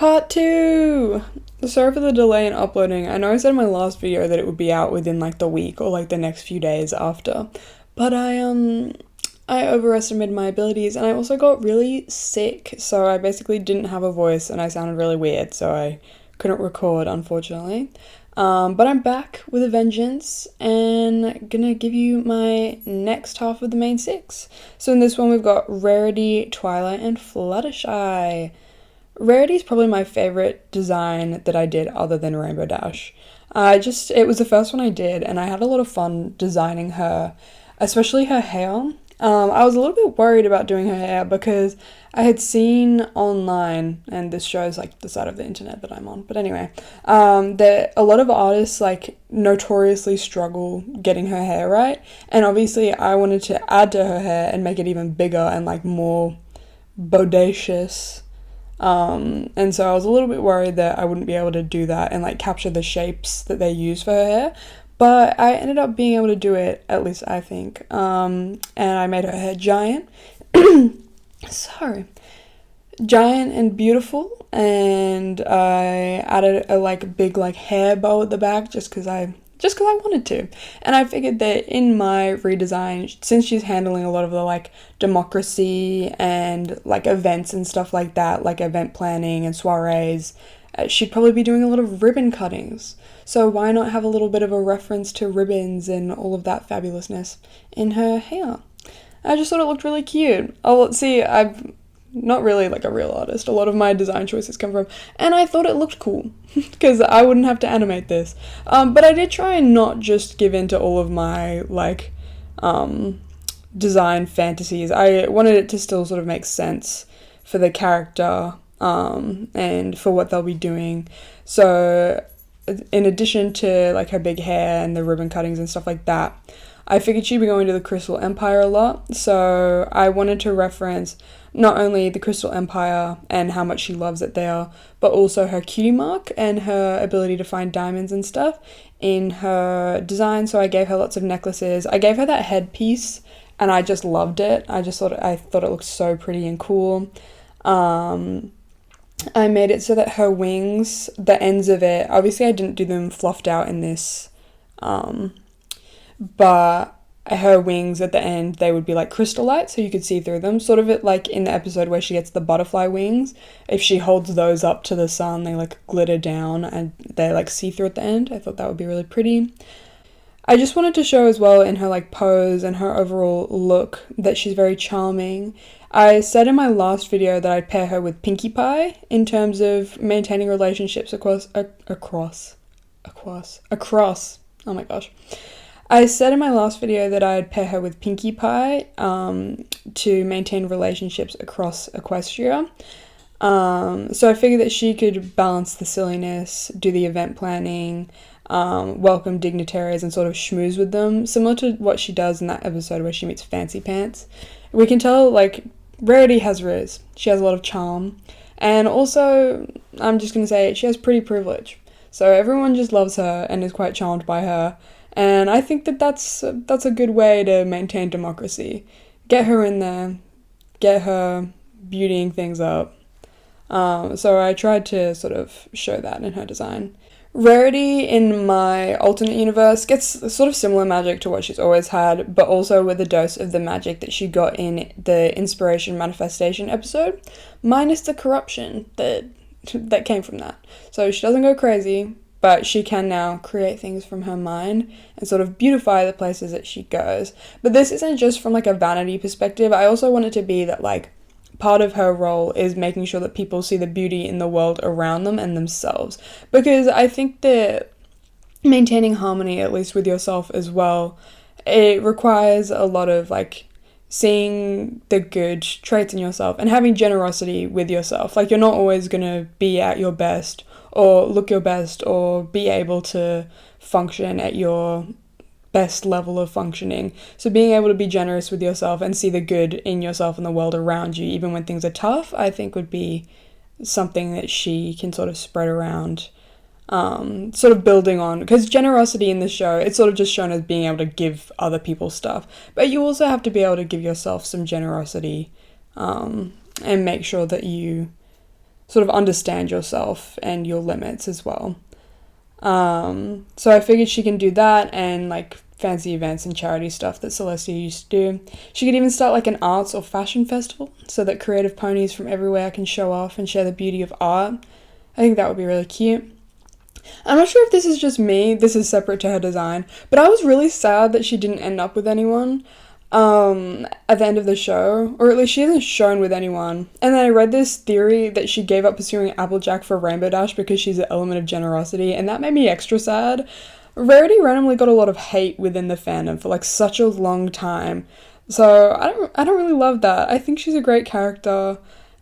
Part 2! Sorry for the delay in uploading. I know I said in my last video that it would be out within like the week or like the next few days after, but I overestimated my abilities and I also got really sick, so I basically didn't have a voice and I sounded really weird, so I couldn't record, unfortunately. But I'm back with a vengeance and gonna give you my next half of the main six. So in this one we've got Rarity, Twilight and Fluttershy. Rarity is probably my favourite design that I did other than Rainbow Dash. It was the first one I did and I had a lot of fun designing her, especially her hair. I was a little bit worried about doing her hair because I had seen online, and this shows like the side of the internet that I'm on, but anyway, that a lot of artists like notoriously struggle getting her hair right, and obviously I wanted to add to her hair and make it even bigger and like more bodacious. And so I was a little bit worried that I wouldn't be able to do that and like capture the shapes that they use for her hair. But I ended up being able to do it, at least I think. And I made her hair giant. Sorry. Giant and beautiful. And I added a like big like hair bow at the back just because I wanted to. And I figured that in my redesign, since she's handling a lot of the like democracy and like events and stuff like that, like event planning and soirees, she'd probably be doing a lot of ribbon cuttings. So why not have a little bit of a reference to ribbons and all of that fabulousness in her hair? I just thought it looked really cute. Oh, see, I'm not really like a real artist. A lot of my design choices come from, and I thought it looked cool because I wouldn't have to animate this. But I did try and not just give in to all of my like design fantasies. I wanted it to still sort of make sense for the character and for what they'll be doing. So in addition to like her big hair and the ribbon cuttings and stuff like that, I figured she'd be going to the Crystal Empire a lot, so I wanted to reference not only the Crystal Empire and how much she loves it there, but also her cutie mark and her ability to find diamonds and stuff in her design. So I gave her lots of necklaces. I gave her that headpiece and I just loved it. I thought it looked so pretty and cool. I made it so that her wings, the ends of it, obviously I didn't do them fluffed out in this, but her wings at the end, they would be like crystallite, so you could see through them, sort of it like in the episode where she gets the butterfly wings. If she holds those up to the sun, they like glitter down and they like see through at the end. I thought that would be really pretty. I just wanted to show as well in her like pose and her overall look that she's very charming. I said in my last video that I'd pair her with Pinkie Pie in terms of maintaining relationships across. Oh my gosh. I said in my last video that I'd pair her with Pinkie Pie to maintain relationships across Equestria. So I figured that she could balance the silliness, do the event planning, welcome dignitaries and sort of schmooze with them, similar to what she does in that episode where she meets Fancy Pants. We can tell like Rarity has riz. She has a lot of charm. And also, I'm just going to say, she has pretty privilege. So everyone just loves her and is quite charmed by her. And I think that that's a good way to maintain democracy. Get her in there. Get her beautying things up. So I tried to sort of show that in her design. Rarity in my alternate universe gets sort of similar magic to what she's always had, but also with a dose of the magic that she got in the Inspiration Manifestation episode, minus the corruption that came from that. So she doesn't go crazy, but she can now create things from her mind and sort of beautify the places that she goes. But this isn't just from like a vanity perspective. I also want it to be that like part of her role is making sure that people see the beauty in the world around them and themselves. Because I think that maintaining harmony, at least with yourself as well, it requires a lot of like seeing the good traits in yourself and having generosity with yourself. Like you're not always going to be at your best or look your best or be able to function at your best level of functioning. So being able to be generous with yourself and see the good in yourself and the world around you, even when things are tough, I think would be something that she can sort of spread around, sort of building on, because generosity in this show, it's sort of just shown as being able to give other people stuff, but you also have to be able to give yourself some generosity, and make sure that you sort of understand yourself and your limits as well. So I figured she can do that and like fancy events and charity stuff that Celestia used to do. She could even start like an arts or fashion festival so that creative ponies from everywhere can show off and share the beauty of art. I think that would be really cute. I'm not sure if this is just me, this is separate to her design, but I was really sad that she didn't end up with anyone at the end of the show, or at least she isn't shown with anyone. And then I read this theory that she gave up pursuing Applejack for Rainbow Dash because she's an element of generosity, and that made me extra sad. Rarity randomly got a lot of hate within the fandom for like such a long time, so I don't really love that. I think she's a great character,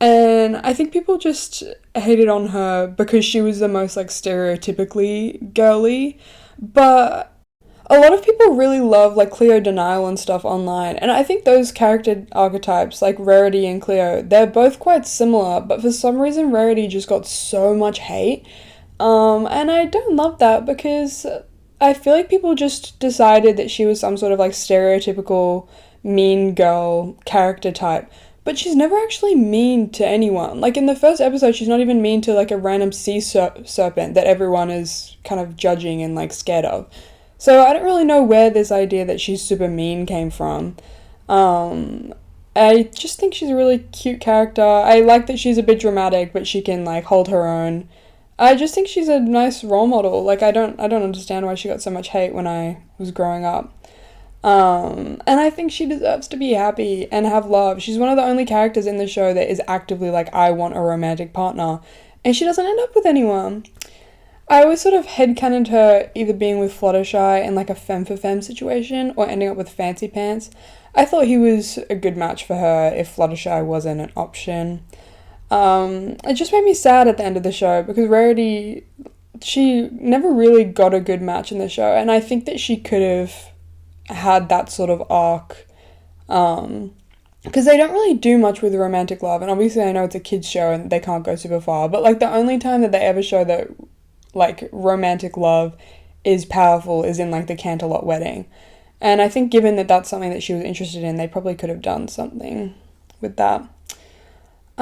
and I think people just hated on her because she was the most like stereotypically girly, but a lot of people really love like Cleo denial and stuff online, and I think those character archetypes like Rarity and Cleo, they're both quite similar, but for some reason Rarity just got so much hate, and I don't love that because I feel like people just decided that she was some sort of like stereotypical mean girl character type, but she's never actually mean to anyone. Like in the first episode, she's not even mean to like a random sea serpent that everyone is kind of judging and like scared of. So I don't really know where this idea that she's super mean came from. I just think she's a really cute character. I like that she's a bit dramatic, but she can like hold her own. I just think she's a nice role model. Like I don't understand why she got so much hate when I was growing up. And I think she deserves to be happy and have love. She's one of the only characters in the show that is actively like, I want a romantic partner, and she doesn't end up with anyone. I always sort of headcanoned her either being with Fluttershy in like a femme for femme situation or ending up with Fancy Pants. I thought he was a good match for her if Fluttershy wasn't an option. It just made me sad at the end of the show because Rarity, she never really got a good match in the show, and I think that she could have had that sort of arc, because they don't really do much with romantic love, and obviously I know it's a kids show and they can't go super far, but like the only time that they ever show that like romantic love is powerful is in like the Canterlot wedding, and I think given that that's something that she was interested in, they probably could have done something with that.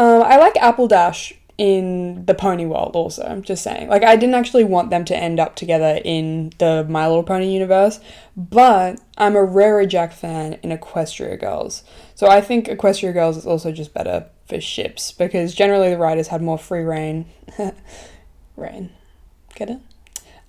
I like Apple Dash in the pony world also, I'm just saying. Like, I didn't actually want them to end up together in the My Little Pony universe, but I'm a Rarity Jack fan in Equestria Girls. So I think Equestria Girls is also just better for ships, because generally the writers had more free reign. Reign. Get it?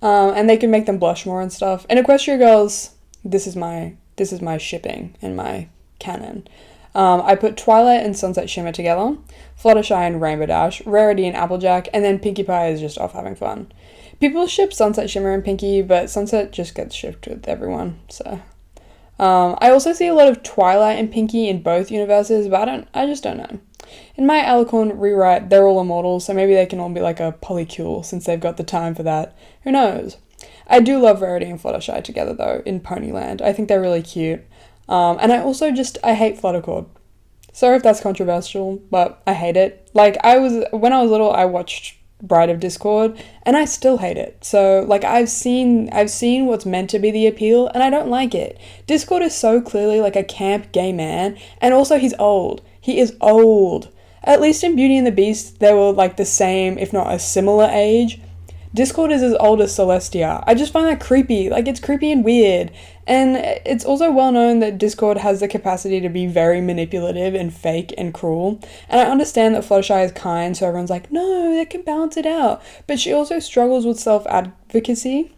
And they can make them blush more and stuff. In Equestria Girls, this is my shipping and my canon. I put Twilight and Sunset Shimmer together, Fluttershy and Rainbow Dash, Rarity and Applejack, and then Pinkie Pie is just off having fun. People ship Sunset Shimmer and Pinkie, but Sunset just gets shipped with everyone, so. I also see a lot of Twilight and Pinkie in both universes, but I just don't know. In my Alicorn rewrite, they're all immortals, so maybe they can all be like a polycule since they've got the time for that. Who knows? I do love Rarity and Fluttershy together though, in Ponyland. I think they're really cute. And I also I hate Fluttercord. Sorry if that's controversial, but I hate it. Like, when I was little, I watched Bride of Discord, and I still hate it. So, like, I've seen what's meant to be the appeal, and I don't like it. Discord is so clearly, like, a camp gay man, and also he's old. He is old. At least in Beauty and the Beast, they were, like, the same, if not a similar age. Discord is as old as Celestia. I just find that creepy. Like, it's creepy and weird. And it's also well known that Discord has the capacity to be very manipulative and fake and cruel. And I understand that Fluttershy is kind, so everyone's like, no, they can balance it out. But she also struggles with self-advocacy.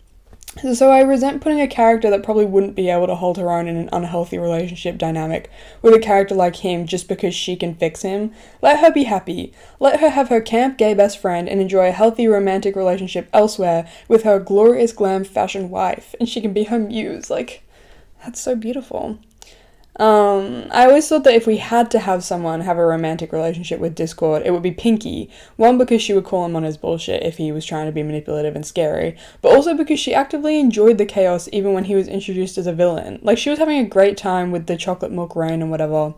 So I resent putting a character that probably wouldn't be able to hold her own in an unhealthy relationship dynamic with a character like him just because she can fix him. Let her be happy. Let her have her camp gay best friend and enjoy a healthy romantic relationship elsewhere with her glorious glam fashion wife, and she can be her muse. Like, that's so beautiful. I always thought that if we had to have someone have a romantic relationship with Discord, it would be Pinkie. One, because she would call him on his bullshit if he was trying to be manipulative and scary, but also because she actively enjoyed the chaos even when he was introduced as a villain. Like, she was having a great time with the chocolate milk rain and whatever.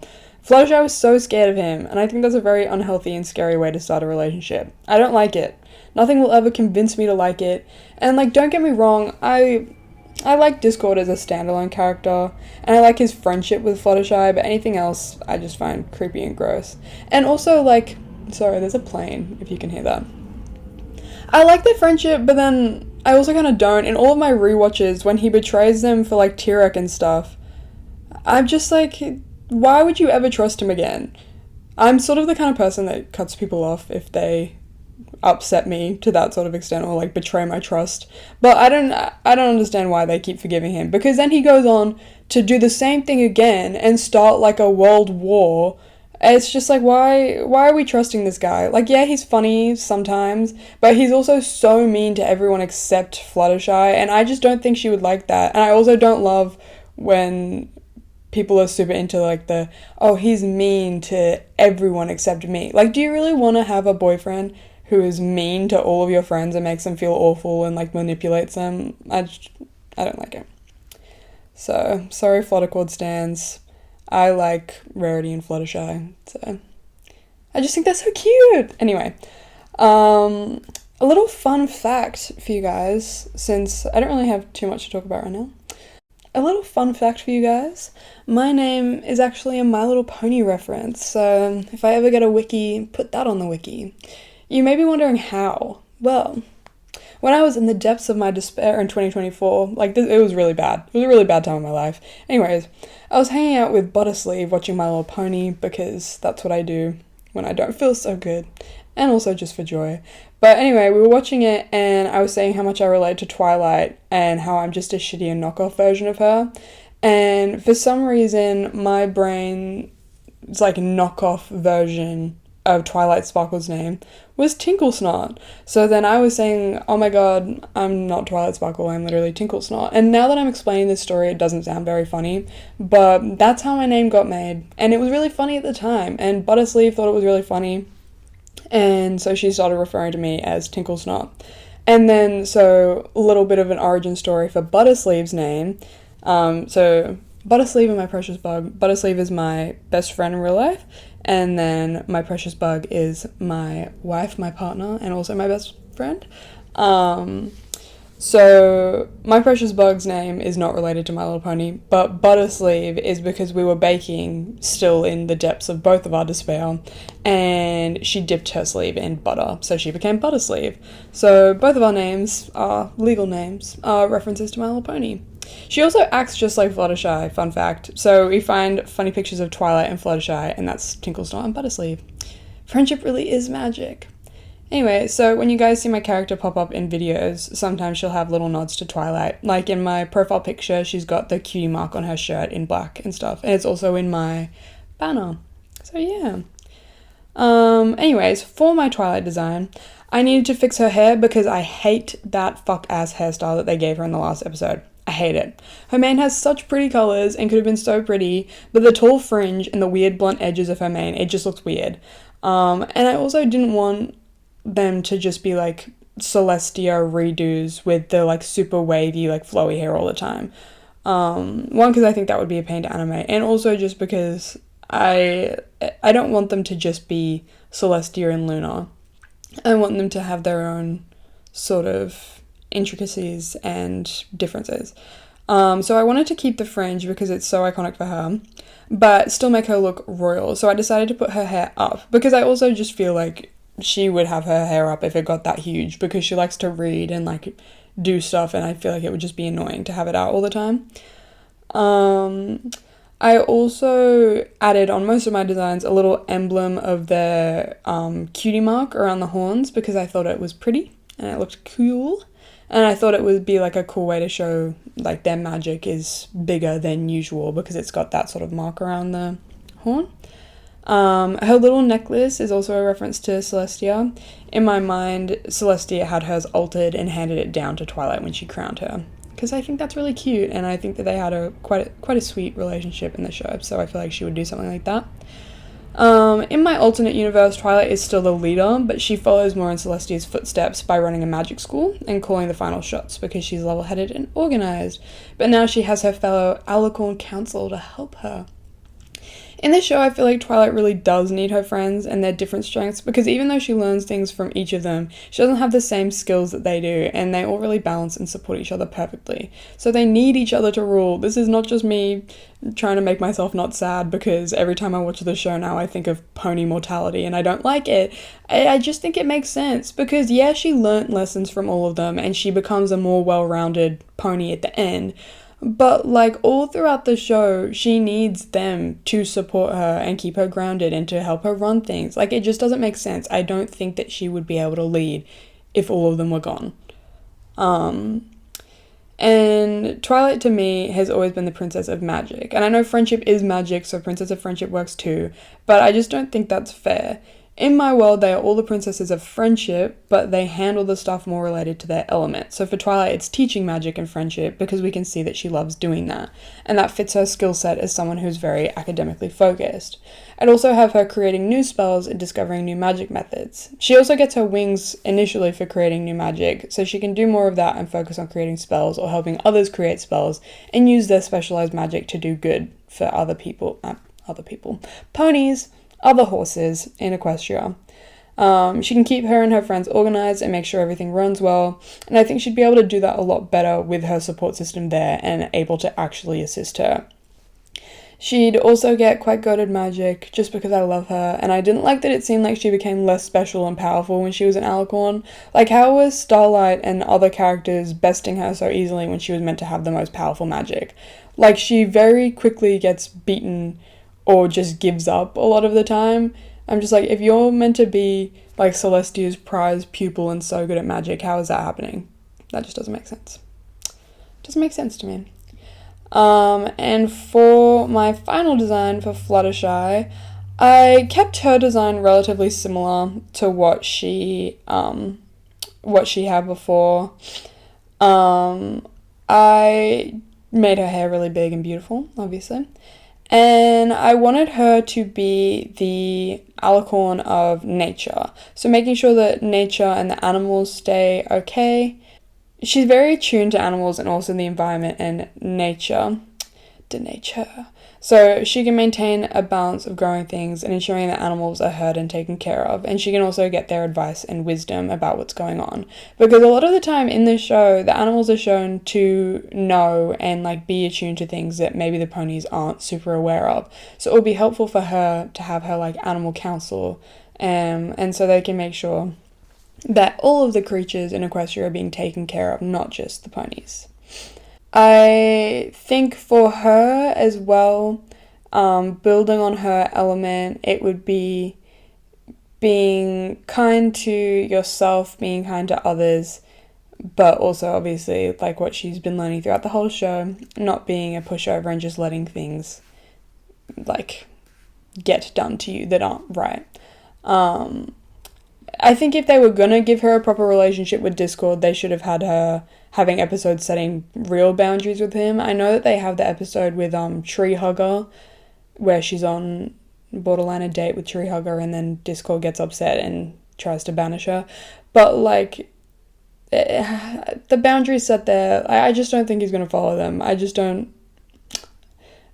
Fluttershy was so scared of him, and I think that's a very unhealthy and scary way to start a relationship. I don't like it. Nothing will ever convince me to like it. And, like, don't get me wrong, I like Discord as a standalone character, and I like his friendship with Fluttershy, but anything else I just find creepy and gross. And also, like, Sorry, there's a plane, if you can hear that. I like their friendship, but then I also kind of don't. In all of my rewatches, when he betrays them for, like, Tyrek and stuff, I'm just like, why would you ever trust him again? I'm sort of the kind of person that cuts people off if they upset me to that sort of extent or, like, betray my trust. But I don't understand why they keep forgiving him, because then he goes on to do the same thing again and start, like, a world war. It's just like, why are we trusting this guy? Like, yeah, he's funny sometimes, but he's also so mean to everyone except Fluttershy, and I just don't think she would like that. And I also don't love when people are super into, like, he's mean to everyone except me. Like, do you really want to have a boyfriend who is mean to all of your friends and makes them feel awful and, like, manipulates them? I don't like it. So, sorry, Fluttercord stans. I like Rarity and Fluttershy, so I just think they're so cute. Anyway, a little fun fact for you guys, since I don't really have too much to talk about right now. A little fun fact for you guys. My name is actually a My Little Pony reference, so if I ever get a wiki, put that on the wiki. You may be wondering how. Well, when I was in the depths of my despair in 2024, like, it was really bad. It was a really bad time in my life. Anyways, I was hanging out with Buttersleeve watching My Little Pony, because that's what I do when I don't feel so good, and also just for joy. But anyway, we were watching it, and I was saying how much I relate to Twilight, and how I'm just a shittier knockoff version of her. And for some reason, my brain's, like, knockoff version of Twilight Sparkle's name was Tinklesnot. So then I was saying, oh my god, I'm not Twilight Sparkle, I'm literally Tinklesnot. And now that I'm explaining this story, it doesn't sound very funny, but that's how my name got made. And it was really funny at the time, and Buttersleeve thought it was really funny, and so she started referring to me as Tinklesnot. And then, so, a little bit of an origin story for Buttersleeve's name. So, Buttersleeve and my precious bug. Buttersleeve is my best friend in real life, and then my precious bug is my wife, my partner, and also my best friend. So my precious bug's name is not related to My Little Pony, but Buttersleeve is because we were baking still in the depths of both of our despair, and she dipped her sleeve in butter, so she became Buttersleeve. So both of our names are legal names, are references to My Little Pony. She also acts just like Fluttershy, fun fact. So we find funny pictures of Twilight and Fluttershy, and that's Tinklesnot and Buttersleeve. Friendship really is magic. Anyway, so when you guys see my character pop up in videos, sometimes she'll have little nods to Twilight. Like in my profile picture, she's got the cutie mark on her shirt in black and stuff, and it's also in my banner. So yeah. Anyways, for my Twilight design, I needed to fix her hair because I hate that fuck-ass hairstyle that they gave her in the last episode. I hate it. Her mane has such pretty colours and could have been so pretty, but the tall fringe and the weird blunt edges of her mane, it just looks weird. And I also didn't want them to just be like Celestia redos with the like super wavy, like flowy hair all the time. One, because I think that would be a pain to animate, and also just because I don't want them to just be Celestia and Luna. I want them to have their own sort of intricacies and differences. So I wanted to keep the fringe because it's so iconic for her, but still make her look royal. So I decided to put her hair up because I also just feel like she would have her hair up if it got that huge, because she likes to read and like do stuff, and I feel like it would just be annoying to have it out all the time. I also added on most of my designs a little emblem of their cutie mark around the horns because I thought it was pretty and it looked cool, and I thought it would be like a cool way to show like their magic is bigger than usual because it's got that sort of mark around the horn. Her little necklace is also a reference to Celestia. In my mind, Celestia had hers altered and handed it down to Twilight when she crowned her, because I think that's really cute, and I think that they had quite a sweet relationship in the show, so I feel like she would do something like that. In my alternate universe, Twilight is still the leader, but she follows more in Celestia's footsteps by running a magic school and calling the final shots because she's level-headed and organized, but now she has her fellow alicorn council to help her. In this show, I feel like Twilight really does need her friends and their different strengths, because even though she learns things from each of them, she doesn't have the same skills that they do, and they all really balance and support each other perfectly. So they need each other to rule. This is not just me trying to make myself not sad, because every time I watch the show now I think of pony mortality and I don't like it. I just think it makes sense, because yeah, she learnt lessons from all of them and she becomes a more well-rounded pony at the end. But, like, all throughout the show, she needs them to support her and keep her grounded and to help her run things. Like, it just doesn't make sense. I don't think that she would be able to lead if all of them were gone. And Twilight, to me, has always been the princess of magic. And I know friendship is magic, so princess of friendship works too. But I just don't think that's fair. In my world, they are all the princesses of friendship, but they handle the stuff more related to their element. So for Twilight, it's teaching magic and friendship, because we can see that she loves doing that. And that fits her skill set as someone who's very academically focused. I'd also have her creating new spells and discovering new magic methods. She also gets her wings initially for creating new magic, so she can do more of that and focus on creating spells or helping others create spells and use their specialized magic to do good for other people, ponies, other horses in Equestria. She can keep her and her friends organized and make sure everything runs well, and I think she'd be able to do that a lot better with her support system there and able to actually assist her. She'd also get quite good at magic, just because I love her, and I didn't like that it seemed like she became less special and powerful when she was an alicorn. Like, how was Starlight and other characters besting her so easily when she was meant to have the most powerful magic? Like, she very quickly gets beaten or just gives up a lot of the time. I'm just like, if you're meant to be like Celestia's prize pupil and so good at magic, how is that happening? That just doesn't make sense. Doesn't make sense to me. And for my final design for Fluttershy, I kept her design relatively similar to what she had before. I made her hair really big and beautiful, obviously. And I wanted her to be the alicorn of nature. So making sure that nature and the animals stay okay. She's very tuned to animals and also the environment and nature. So she can maintain a balance of growing things and ensuring that animals are heard and taken care of. And she can also get their advice and wisdom about what's going on. Because a lot of the time in this show, the animals are shown to know and like be attuned to things that maybe the ponies aren't super aware of. So it would be helpful for her to have her like animal council, and so they can make sure that all of the creatures in Equestria are being taken care of, not just the ponies. I think for her as well, building on her element, it would be being kind to yourself, being kind to others, but also obviously like what she's been learning throughout the whole show, not being a pushover and just letting things like get done to you that aren't right. I think if they were gonna give her a proper relationship with Discord, they should have had her having episodes setting real boundaries with him. I know that they have the episode with Tree Hugger, where she's on borderline a date with Tree Hugger and then Discord gets upset and tries to banish her. But like, the boundaries set there, I just don't think he's gonna follow them. I just don't.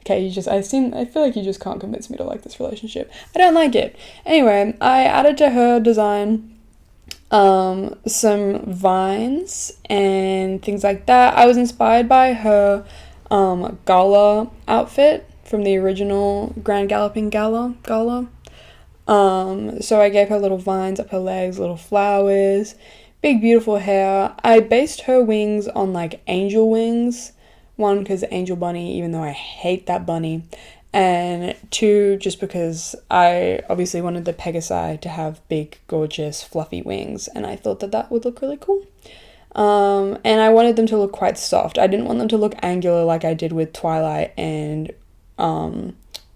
Okay, I feel like you just can't convince me to like this relationship. I don't like it. Anyway, I added to her design some vines and things like that. I was inspired by her gala outfit from the original Grand Galloping Gala. So I gave her little vines up her legs, little flowers, big beautiful hair. I based her wings on like angel wings. One, because Angel Bunny, even though I hate that bunny, and two, just because I obviously wanted the Pegasi to have big, gorgeous, fluffy wings, and I thought that that would look really cool. And I wanted them to look quite soft. I didn't want them to look angular like I did with Twilight and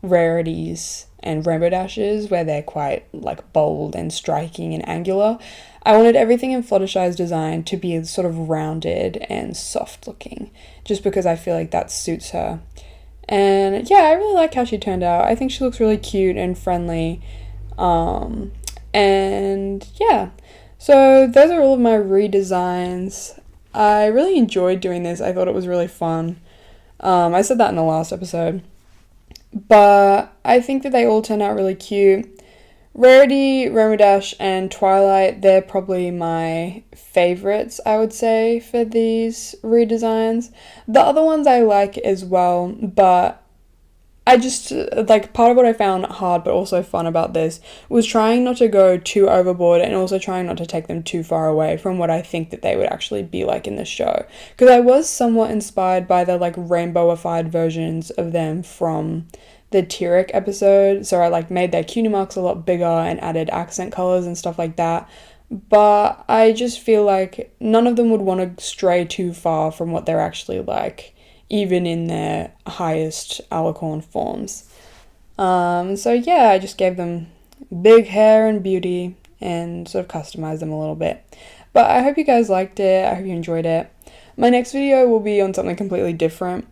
Rarities and Rainbow Dashes, where they're quite like bold and striking and angular. I wanted everything in Fluttershy's design to be sort of rounded and soft looking, just because I feel like that suits her. And yeah, I really like how she turned out. I think she looks really cute and friendly. And yeah, so those are all of my redesigns. I really enjoyed doing this. I thought it was really fun. I said that in the last episode. but I think that they all turned out really cute. Rarity, Dash, and Twilight, they're probably my favorites, I would say, for these redesigns. The other ones I like as well, but I just, like, part of what I found hard but also fun about this was trying not to go too overboard and also trying not to take them too far away from what I think that they would actually be like in the show. Because I was somewhat inspired by the, like, rainbowified versions of them from the Tyrek episode, so I, like, made their cutie marks a lot bigger and added accent colors and stuff like that. But I just feel like none of them would want to stray too far from what they're actually like, even in their highest alicorn forms. So yeah, I just gave them big hair and beauty and sort of customized them a little bit. But I hope you guys liked it. I hope you enjoyed it. My next video will be on something completely different.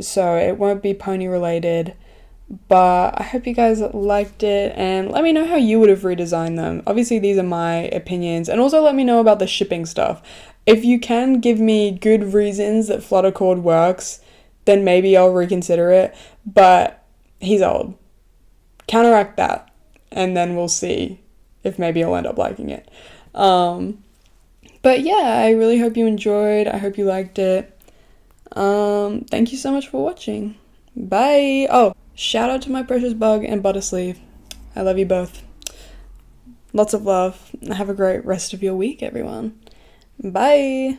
So it won't be pony related. But I hope you guys liked it, and let me know how you would have redesigned them. Obviously, these are my opinions, and also let me know about the shipping stuff. If you can give me good reasons that Fluttercord works, then maybe I'll reconsider it, but he's old. Counteract that, and then we'll see if maybe I'll end up liking it. But yeah, I really hope you enjoyed. I hope you liked it. Thank you so much for watching. Bye! Oh, shout out to my precious bug and Buttersleeve. I love you both. Lots of love. Have a great rest of your week, everyone. Bye!